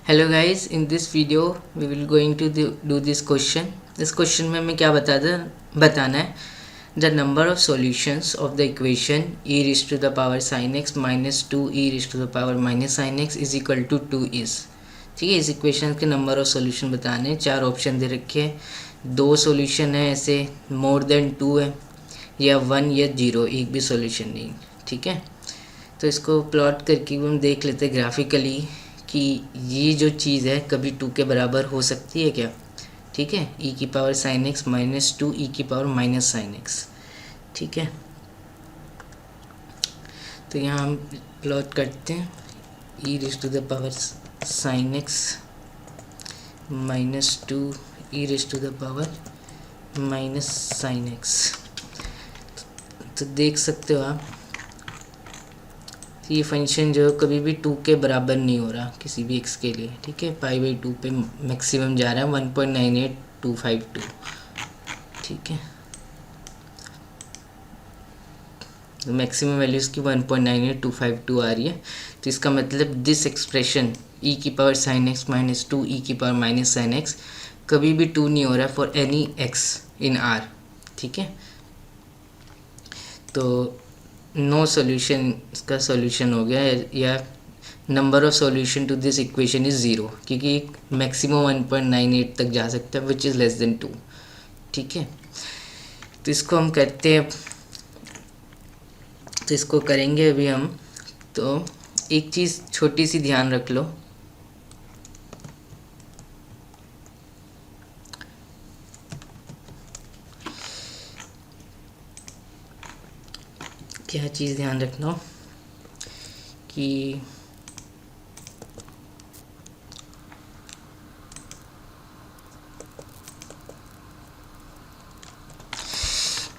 Hello guys, in this video we will going to do this question. इस question में हमें क्या बताना है, the number of solutions of the equation e raise to the power sin x minus 2 e raise to the power minus sin x is equal to 2 is. ठीक है, इस equation के नंबर ऑफ सॉल्यूशन बताने हैं। 4 option दे रखे हैं, 2 solution है, ऐसे मोर देन 2 है, या 1 या 0, एक भी सॉल्यूशन नहीं। ठीक है, तो इसको प्लॉट करके हम देख लेते हैं ग्राफिकली कि ये जो चीज़ है कभी 2 के बराबर हो सकती है क्या। ठीक है, e की power sine x minus 2 e की पावर माइनस साइन एक्स। ठीक है, तो यहाँ हम प्लॉट करते हैं e raise to the power sine x minus 2 e raise to the power minus sine X. तो देख सकते हो आप, ये फंक्शन जो है कभी भी 2 के बराबर नहीं हो रहा किसी भी x के लिए। ठीक है, π/2 पे मैक्सिमम जा रहा है 1.98252। ठीक है, तो मैक्सिमम वैल्यू इसकी 1.98252 आ रही है। तो इसका मतलब दिस एक्सप्रेशन e की power sine x minus 2 e की पावर माइनस साइन एक्स कभी भी 2 नहीं हो रहा for any x in R। ठीक है, तो नो सॉल्यूशन, इसका सॉल्यूशन हो गया, या number of solution to this equation is 0, क्योंकि मैक्सिमम 1.98 तक जा सकता है विच इज़ लेस देन 2। ठीक है, तो इसको हम करते हैं, तो इसको करेंगे अभी हम। तो एक चीज़ छोटी सी ध्यान रख लो, क्या चीज़ ध्यान रखना कि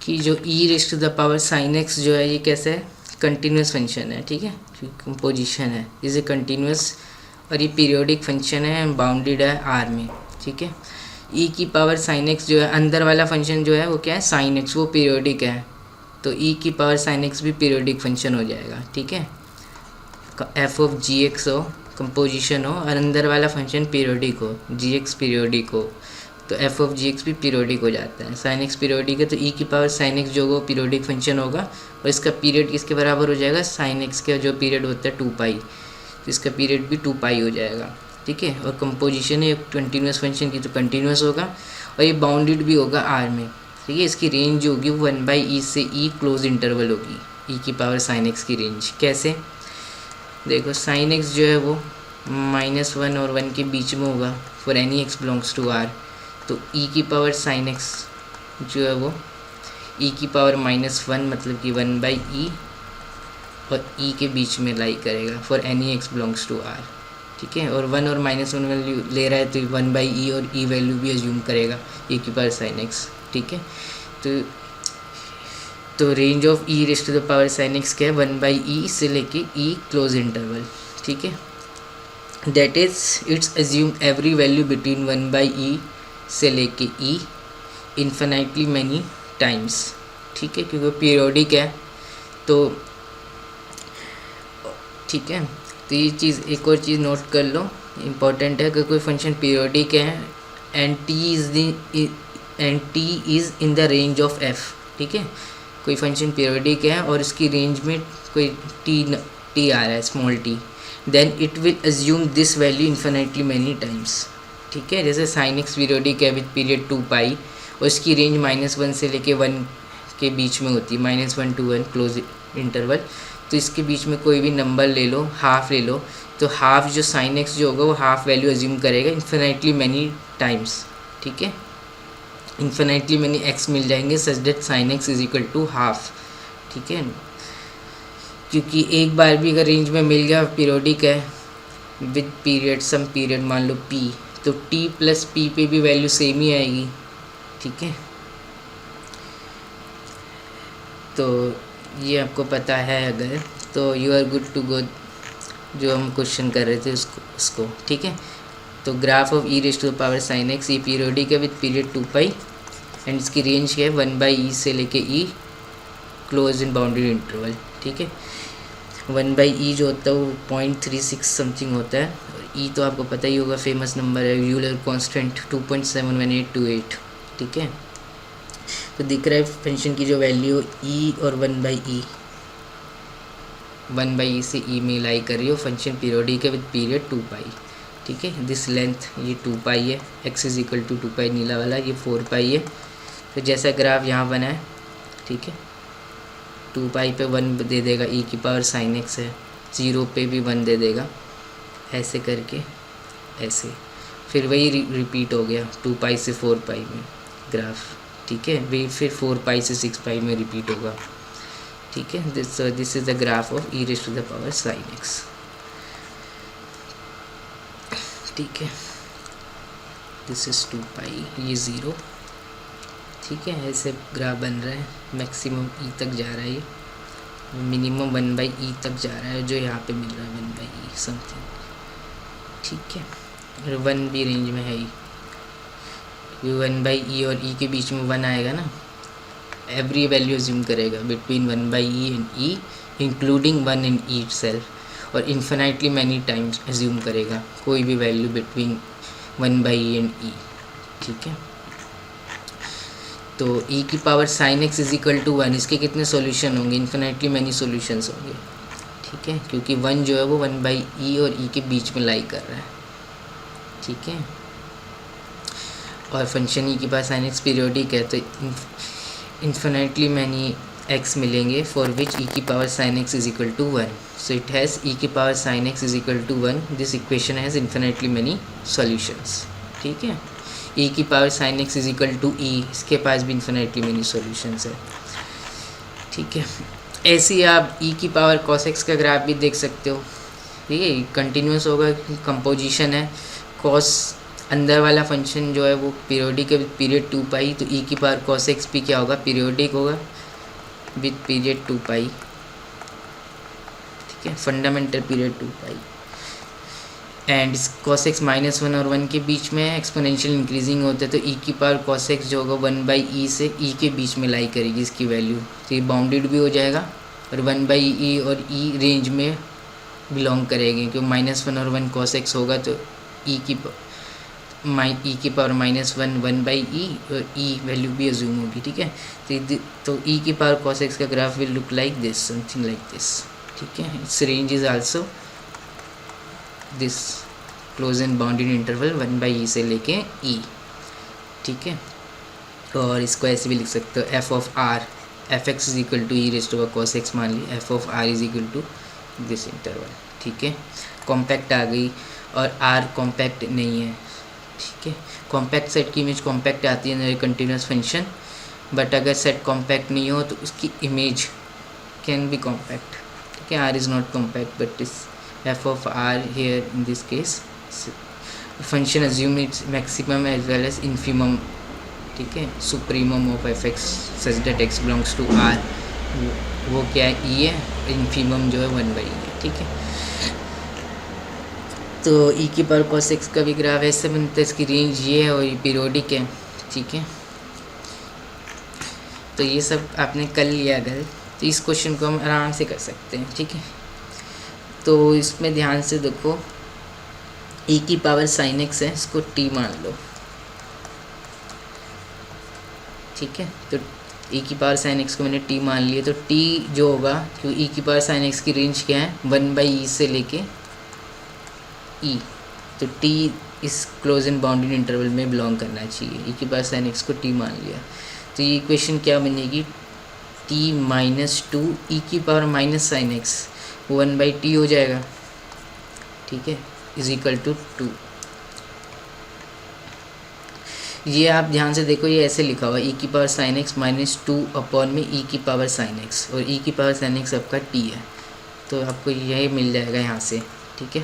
जो e raise to the power sine X जो है ये कैसे है, कंटिन्यूस फंक्शन है। ठीक है, कंपोजिशन है, इज़ ए कंटिन्यूस, और ये पीरियोडिक फंक्शन है, बाउंडेड है R में। ठीक है, e की पावर साइन एक्स जो है अंदर वाला फंक्शन जो है वो क्या है, साइन एक्स, वो पीरियोडिक है, तो e की पावर साइन एक्स भी पीरियोडिक फंक्शन हो जाएगा। ठीक है, एफ ऑफ जी एक्स हो, कंपोजिशन हो, और अंदर वाला फंक्शन पीरियोडिक हो, जी एक्स पीरियोडिक हो, तो एफ ऑफ जी एक्स भी पीरियोडिक हो जाता है। साइन एक्स पीरियोडिक है तो e की पावर साइन एक्स जो होगा पीरियोडिक फंक्शन होगा, और इसका पीरियड किसके बराबर हो जाएगा, साइन एक्स का जो पीरियड होता है 2 पाई, तो इसका पीरियड भी 2 पाई हो जाएगा। ठीक है, और कंपोजिशन है कंटिन्यूस फंक्शन की, तो कंटिन्यूस होगा, और ये बाउंडेड भी होगा R में। ठीक है, इसकी रेंज जो होगी 1/e से e क्लोज इंटरवल होगी, e की पावर साइन एक्स की रेंज। कैसे, देखो साइन एक्स जो है वो -1 और 1 के बीच में होगा for any X belongs to R, तो e की पावर साइन एक्स जो है वो e की पावर -1 मतलब कि 1/e और e के बीच में लाई करेगा for any X belongs to R। ठीक है, और 1 और -1 वैल्यू ले रहा है तो 1/e और e वैल्यू भी अज्यूम करेगा e की पावर साइन एक्स। ठीक है, तो range of e raise to the power sine X क्या है, 1/e से लेके e क्लोज इंटरवल। ठीक है, that is it's assume every value between 1/e से लेके e इन्फिनाइटली मैनी टाइम्स। ठीक है, क्योंकि पीरियोडिक है तो ठीक है, तो ये चीज़, एक और चीज़ नोट कर लो, इम्पॉर्टेंट है कि कोई फंक्शन पीरियोडिक है and t is in the range of f। ठीक है, कोई फंक्शन पीरियोडिक है और इसकी रेंज में कोई t आ रहा है, small t, then it will assume this value infinitely many times. ठीक है, जैसे साइन एक्स पीरियोडिक है विद पीरियड 2 पाई, और इसकी रेंज -1 से लेके 1 के बीच में होती है, -1 to 1 क्लोज इंटरवल, तो इसके बीच में कोई भी नंबर ले लो, हाफ ले लो, तो हाफ जो साइन एक्स जो होगा वो हाफ वैल्यू अज्यूम करेगा इन्फिनिटली मैनी टाइम्स। ठीक है, इन्फिनिटली मैनी एक्स मिल जाएंगे such that sine x is equal to half. ठीक है, क्योंकि एक बार भी अगर रेंज में मिल गया, पीरियोडिक है विद पीरियड, सम पीरियड मान लो p, तो t प्लस p पे भी वैल्यू सेम ही आएगी। ठीक है, तो ये आपको पता है अगर, तो you are good to go, जो हम क्वेश्चन कर रहे थे उसको। ठीक है, तो graph of e raise to the power sine X, ये पीरियोडिक है विद पीरियड 2 पाई, एंड इसकी रेंज क्या है 1/e से लेके e close in bounded interval. ठीक है, 1/e जो होता है वो 0.36 समथिंग होता है, और ई तो आपको पता ही होगा, फेमस नंबर है, यूलर कांस्टेंट 2.71828, ठीक है। तो दिख रहा है फंक्शन की जो वैल्यू ई और 1/e, 1/e से ई में लाई कर रही हो, फंक्शन पीरियोडिक है विद पीरियड 2π, ठीक है। दिस लेंथ ये 2π है, x इज इक्वल टू 2π नीला वाला, ये 4π है। तो जैसा ग्राफ यहाँ बना है, ठीक है, 2π पे 1 दे देगा, e की पावर sin x है, 0 पे भी 1 दे देगा, ऐसे करके ऐसे, फिर वही रिपीट हो गया 2π से 4π में ग्राफ, ठीक है। वही फिर 4π से 6π में रिपीट होगा, ठीक है। This is the graph of e raise to the power sin x, ठीक है। दिस इज 2π, ये 0, ठीक है। ऐसे ग्राफ बन रहा है, मैक्सिमम e तक जा रहा है, ये मिनिमम 1/e तक जा रहा है, जो यहाँ पे मिल रहा है 1/e समथिंग, ठीक है। और 1 भी रेंज में है ही, 1/e और e के बीच में 1 आएगा ना, एवरी वैल्यू अज्यूम करेगा between 1/e and e including 1 in e itself, और इन्फिनाइटली मैनी टाइम्स अज्यूम करेगा कोई भी value between 1/e and e, ठीक है। तो e की power sin x is equal to 1, इसके कितने सॉल्यूशन होंगे, इन्फिनाइटली मैनी सॉल्यूशंस होंगे, ठीक है, क्योंकि 1 जो है वो 1/e और e के बीच में लाई कर रहा है, ठीक है। और फंक्शन e की पावर sin x पीरियोडिक है, तो इन्फिनाइटली मैनी x मिलेंगे फॉर विच e की power sin x is equal to 1, so it has e की power sin x is equal to 1, this equation has infinitely many solutions, ठीक है। e की power sin x is equal to e, इसके पास भी infinitely many solutions है, ठीक है। ऐसे ही आप e की पावर cos x का ग्राफ भी देख सकते हो, ठीक है, कंटिन्यूस होगा, कंपोजिशन है, cos अंदर वाला फंक्शन जो है वो पीरियोडिक है विद पीरियड 2π, तो e की पावर cos x भी क्या होगा, पीरियोडिक होगा विद पीरियड 2π, ठीक है, fundamental period 2π। And cos x -1 और 1 के बीच में एक्सपोनेंशियल इंक्रीजिंग होता है, तो e की पावर cos x जो होगा 1/e से e के बीच में लाई करेगी इसकी वैल्यू, तो ये बाउंडेड भी हो जाएगा, और 1/e और e रेंज में बिलोंग करेंगे, क्योंकि -1 और 1 cos x होगा, तो e की पावर -1 1/e और e वैल्यू भी अज्यूम होगी, ठीक है। तो e की पावर cos x का graph will look like this, something like this, ठीक है। It's range is also this close and bounded interval 1/e से लेके e, ठीक है। और इसको ऐसे भी लिख सकते हो, f of r, f(x) is equal to e raise to cos x मान ली, f of r is equal to this interval, ठीक है। कॉम्पैक्ट आ गई, और r कॉम्पैक्ट नहीं है, ठीक है। कॉम्पैक्ट सेट की इमेज कॉम्पैक्ट आती है कंटिन्यूस फंक्शन, बट अगर सेट कॉम्पैक्ट नहीं हो तो उसकी इमेज कैन बी कॉम्पैक्ट, ठीक है। r is not compact but इस f of r here in this case function assume its maximum as well as infimum, ठीक है, supremum of fx such that x belongs to r, वो क्या है, e है, infimum जो है 1/e है, ठीक है। तो e की पावर cos x का भी ग्राफ ऐसे बनता है, इसकी रेंज ये है और ये पीरियोडिक है, ठीक है। तो ये सब आपने कर लिया अगर, तो इस क्वेश्चन को हम आराम से कर सकते हैं, ठीक है। तो इसमें ध्यान से देखो, e की पावर sin x है, इसको t मान लो, ठीक है। तो e की पावर sin x को मैंने t मान लिया, तो t जो होगा, क्योंकि e की पावर sin x की रेंज क्या है, 1/e से लेके e, तो t इस क्लोज एंड बाउंडेड इंटरवल में बिलोंग करना चाहिए, e की पावर sin x को t मान लिया, तो ये इक्वेशन क्या बनेगी, t - 2 e की पावर -sin x 1/t हो जाएगा, ठीक है, इज इक्वल टू 2। ये आप ध्यान से देखो, ये ऐसे लिखा हुआ, e की पावर sin x -2 अपॉन में e की पावर sin x, और e की पावर sin x आपका t है, तो आपको यही मिल जाएगा यहाँ से, ठीक है।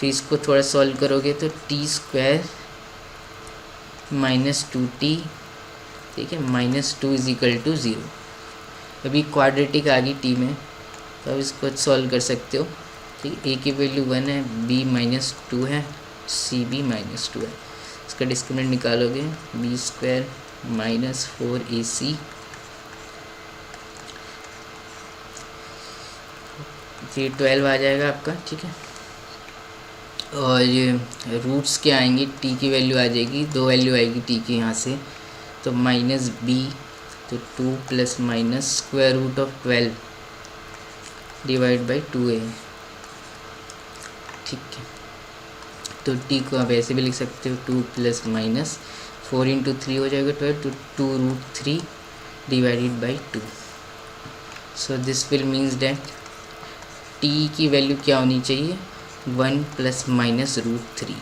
तो इसको थोड़ा सॉल्व करोगे तो t² - 2t, ठीक है, -2 इज इक्वल टू 0। अभी क्वाड्रेटिक आ गई t में, तो अब इसको सॉल्व कर सकते हो, ठीक है। a की वैल्यू 1 है, b -2 है, c भी -2 है, इसका डिस्क्रिमिनेंट निकालोगे b² - 4ac, ये 12 आ जाएगा आपका, ठीक है। और ये रूट्स क्या आएंगे, टी की वैल्यू आ जाएगी, 2 वैल्यू आएगी टी की यहाँ से, तो माइनस बी, तो 2 plus minus square root of 12 divide by 2a। ठीक है, तो टी को आप ऐसे भी लिख सकते हो, 2 प्लस माइनस 4 इंटू 3 हो जाएगा 12, तो 2 root 3 divided by 2। So this will means that T की वैल्यू क्या होनी चाहिए, 1 प्लस माइनस रूट 3।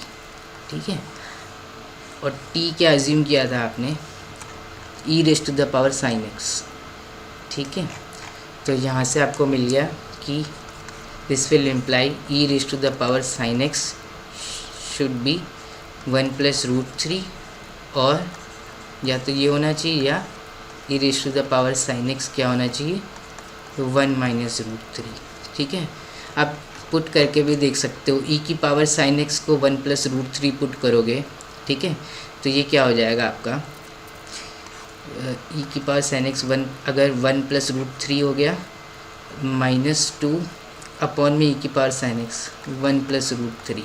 ठीक है, और टी क्या अज्यूम किया था आपने, E raised to the power sine X. ठीक है, तो यहाँ से आपको मिल गया कि this will imply E raised to the power sine X should be 1 plus root 3, और या तो ये होना चाहिए या E raised to the power sine X क्या होना चाहिए, 1 माइनस रूट 3। ठीक है, आप पुट करके भी देख सकते हो, ई की पावर साइन एक्स को 1 प्लस रूट 3 पुट करोगे। ठीक है, तो ये क्या हो जाएगा आपका, ई की पावर साइन एक्स 1, अगर 1 प्लस रूट 3 हो गया, -2 अपॉन में ई की power sine x 1 plus root 3।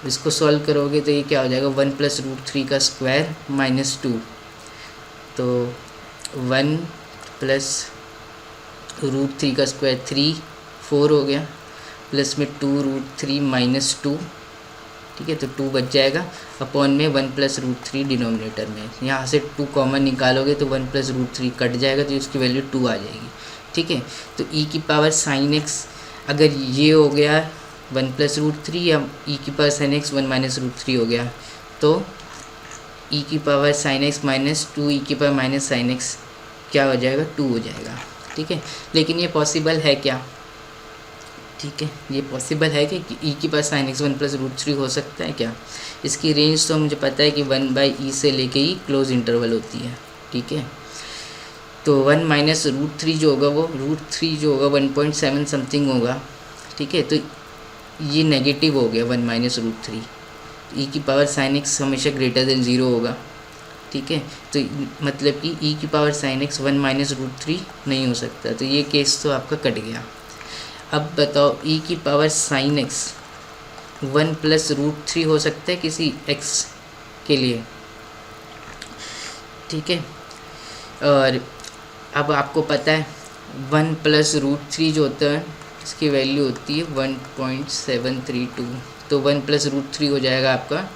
इसको सॉल्व करोगे तो ये क्या हो जाएगा, 1 प्लस रूट 3 का स्क्वायर -2, तो 1 प्लस रूट 3 का स्क्वायर 3, 4 हो गया, प्लस में 2 रूट 3 -2। ठीक है, तो 2 बच जाएगा, अपॉन में 1 प्लस रूट 3 डिनोमिनेटर में, यहाँ से 2 कॉमन निकालोगे तो 1 प्लस रूट 3 कट जाएगा, तो उसकी वैल्यू 2 आ जाएगी। ठीक है, तो ई की पावर साइन एक्स अगर ये हो गया 1 प्लस रूट 3, या ई की power sine x 1 minus root 3 हो गया, तो ई की power sine x minus 2 e की पावर माइनस साइन एक्स क्या हो जाएगा, 2 हो जाएगा। ठीक है, लेकिन ये पॉसिबल है क्या, ठीक है, ये पॉसिबल है कि ई की power sine x 1 plus root 3 हो सकता है क्या। इसकी रेंज तो मुझे पता है कि 1/e से लेके ही क्लोज इंटरवल होती है। ठीक है, तो 1 माइनस रूट 3 जो होगा, वो रूट 3 जो होगा 1.7 समथिंग होगा। ठीक है, तो ये नेगेटिव हो गया 1 माइनस रूट 3, ई की पावर साइन एक्स हमेशा ग्रेटर देन 0 होगा। ठीक है, तो मतलब कि ई की power sine x 1 minus root 3 नहीं हो सकता, तो ये केस तो आपका कट गया। अब बताओ, ई की power sine x 1 plus root 3 हो सकता है किसी एक्स के लिए। ठीक है, और अब आपको पता है 1 प्लस रूट 3 जो होता है इसकी वैल्यू होती है 1.732, तो 1 प्लस रूट 3 हो जाएगा आपका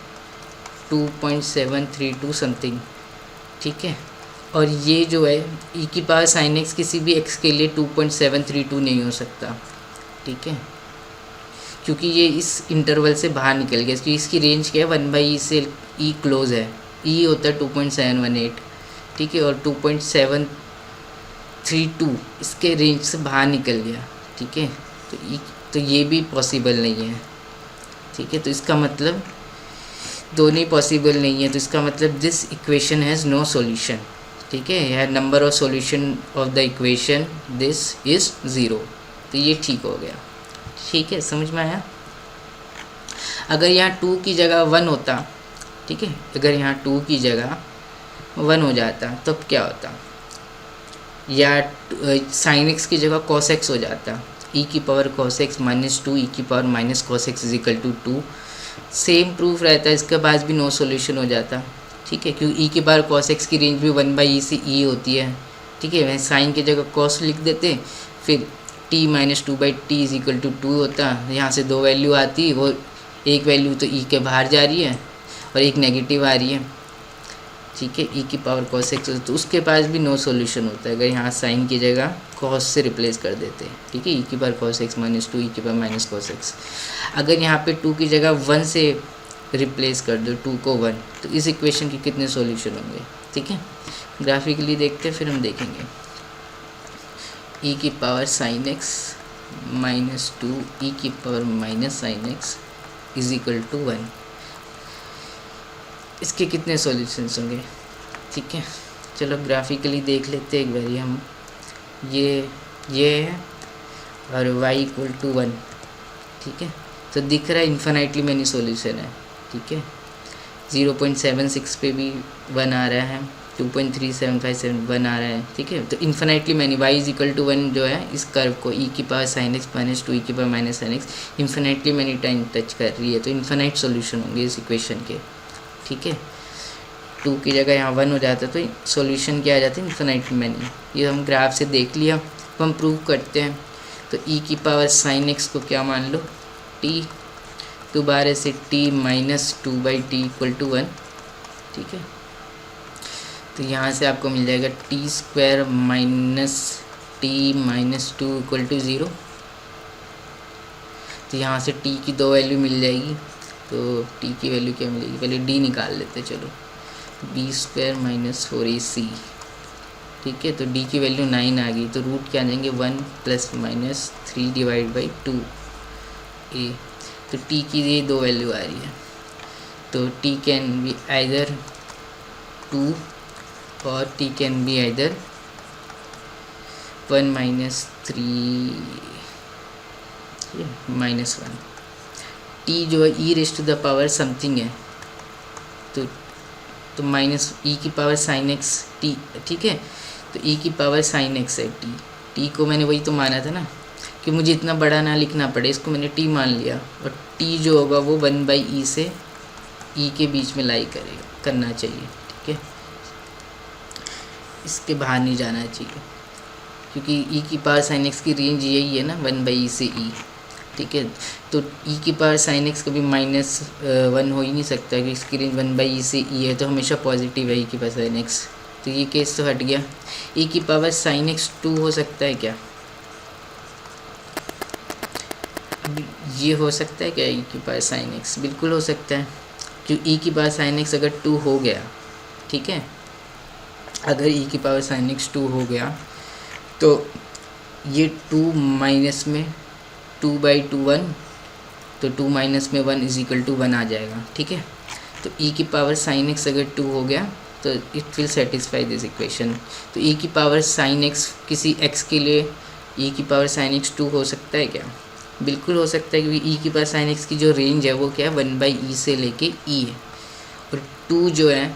2.732 समथिंग। ठीक है, और ये जो है ई की पावर साइन एक्स किसी भी एक्स के लिए 2.732 नहीं हो सकता। ठीक है, क्योंकि ये इस इंटरवल से बाहर निकल गया, क्योंकि इसकी रेंज क्या है 1/e से ई क्लोज है, ई होता है 2.718। ठीक है, और 2.732 इसके रेंज से बाहर निकल गया। ठीक है, तो ये भी पॉसिबल नहीं है। ठीक है, तो इसका मतलब दोनों ही पॉसिबल नहीं है, तो इसका मतलब this equation has no solution. ठीक है, यह number of solution of the equation this is 0, तो ये ठीक हो गया। ठीक है, समझ में आया। अगर यहाँ 2 की जगह 1 होता, ठीक है, अगर यहाँ 2 की जगह 1 हो जाता तब तो क्या होता, या साइन एक्स की जगह कॉस एक्स हो जाता, ई की पावर कॉस एक्स -2 ई की power minus cos x is equal to 2, same proof रहता है, इसके पास भी नो सॉल्यूशन हो जाता। ठीक है, क्योंकि ई की पावर कॉस एक्स की रेंज भी 1/e से ई होती है। ठीक है, वह साइन की जगह कॉस लिख देते, फिर t minus 2/t is equal to 2 होता, यहाँ से 2 वैल्यू आती, वो एक वैल्यू तो e के बाहर जा रही है और एक नेगेटिव आ रही है। ठीक है, e की पावर cos x, तो उसके पास भी नो सॉल्यूशन होता है अगर यहाँ साइन की जगह cos से रिप्लेस कर देते हैं। ठीक है, e की power cos x minus 2 e की पावर माइनस cos x। अगर यहाँ पे 2 की जगह 1 से रिप्लेस कर दो, 2 को 1, तो इस इक्वेशन के कितने सॉल्यूशन होंगे। ठीक है, ग्राफिकली देखते फिर हम देखेंगे। ई की पावर साइन एक्स -2 ई की power minus sine x is equal to 1, इसके कितने सॉल्यूशंस होंगे। ठीक है, चलो ग्राफिकली देख लेते हैं एक बारी हम। ये है और y इक्वल टू 1। ठीक है, तो दिख रहा है इन्फिनाइटली मैनी सॉल्यूशन है। ठीक है, 0.76 पे भी 1 आ रहा है, 2.3757 आ रहा है, ठीक है। तो infinitely many y is equal to 1 जो है इस कर्व को e की power sine x minus 2 e की power minus sine x infinitely many time touch कर रही है, तो इन्फिनाइट सॉल्यूशन होंगे इस इक्वेशन के, ठीक है। 2 की जगह यहाँ 1 हो जाता है तो सॉल्यूशन क्या आ जाता है, इन्फिनाइटली मैनी। ये हम ग्राफ से देख लिया, अब हम प्रूव करते हैं। तो e की पावर साइन एक्स को क्या मान लो, t, दोबारा से t minus 2/t equal to 1, ठीक है। तो यहाँ से आपको मिल जाएगा T square minus T minus 2 equal to 0। तो यहाँ से t की 2 वैल्यू मिल जाएगी, तो t की वैल्यू क्या मिलेगी, पहले d निकाल लेते चलो, b स्क्वायर माइनस 4ac, ठीक है। तो d की वैल्यू 9 आ गई, तो रूट क्या आ जाएंगे 1 plus minus 3 divide by 2a। तो t की ये 2 वैल्यू आ रही है, तो t कैन बी आइदर 2 और t can be either 1 minus 3 minus 1। t जो है e raised to the power something है, तो माइनस e की पावर साइन एक्स t, ठीक है। तो e की पावर साइन एक्स है t को मैंने वही तो माना था ना कि मुझे इतना बड़ा ना लिखना पड़े, इसको मैंने t मान लिया, और t जो होगा वो 1/e से e के बीच में लाई करना चाहिए, ठीक है। इसके बाहर नहीं जाना चाहिए, क्योंकि e की पावर साइन एक्स की रेंज यही है ना 1/e से e, ठीक है। तो e की पावर साइन एक्स कभी -1 हो ही नहीं सकता, क्योंकि इसकी रेंज 1/e से e है, तो हमेशा पॉजिटिव है e की पावर साइन एक्स। तो ये केस तो हट गया। e की पावर साइन एक्स 2 हो सकता है क्या, ये हो सकता है क्या e की पावर साइन एक्स, बिल्कुल हो सकता है, क्योंकि e की पावर साइन एक्स अगर 2 हो गया, ठीक है, अगर e की पावर साइन एक्स 2 हो गया तो ये 2 माइनस में 2/2 1, तो 2 माइनस में 1 इज इक्वल टू 1 आ जाएगा, ठीक है। तो e की पावर साइन एक्स अगर 2 हो गया तो it will satisfy this equation. तो e की पावर साइन एक्स किसी x के लिए e की पावर साइन एक्स 2 हो सकता है क्या, बिल्कुल हो सकता है, क्योंकि e की पावर साइन एक्स की जो रेंज है वो क्या है 1/e से लेके e है, और 2 जो है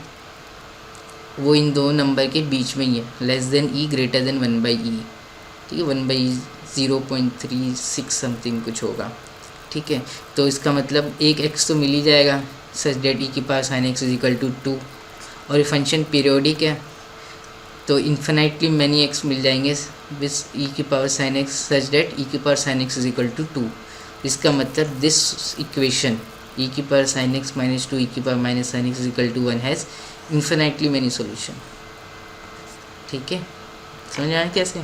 वो इन दो नंबर के बीच में ही है, less than e greater than 1/e, ठीक है। 1/e 0.36 समथिंग कुछ होगा, ठीक है। तो इसका मतलब एक x तो मिल ही जाएगा सच डेट e की power sine x is equal to 2, और ये फंक्शन पीरियोडिक है तो इन्फिनाइटली मैनी x मिल जाएंगे विस e की power sine x such that e की power sine x is equal to 2। इसका मतलब दिस इक्वेशन e की power sine x minus 2 e की power minus sine x is equal to 1 has infinitely many solution, ठीक है। समझ आया कैसे।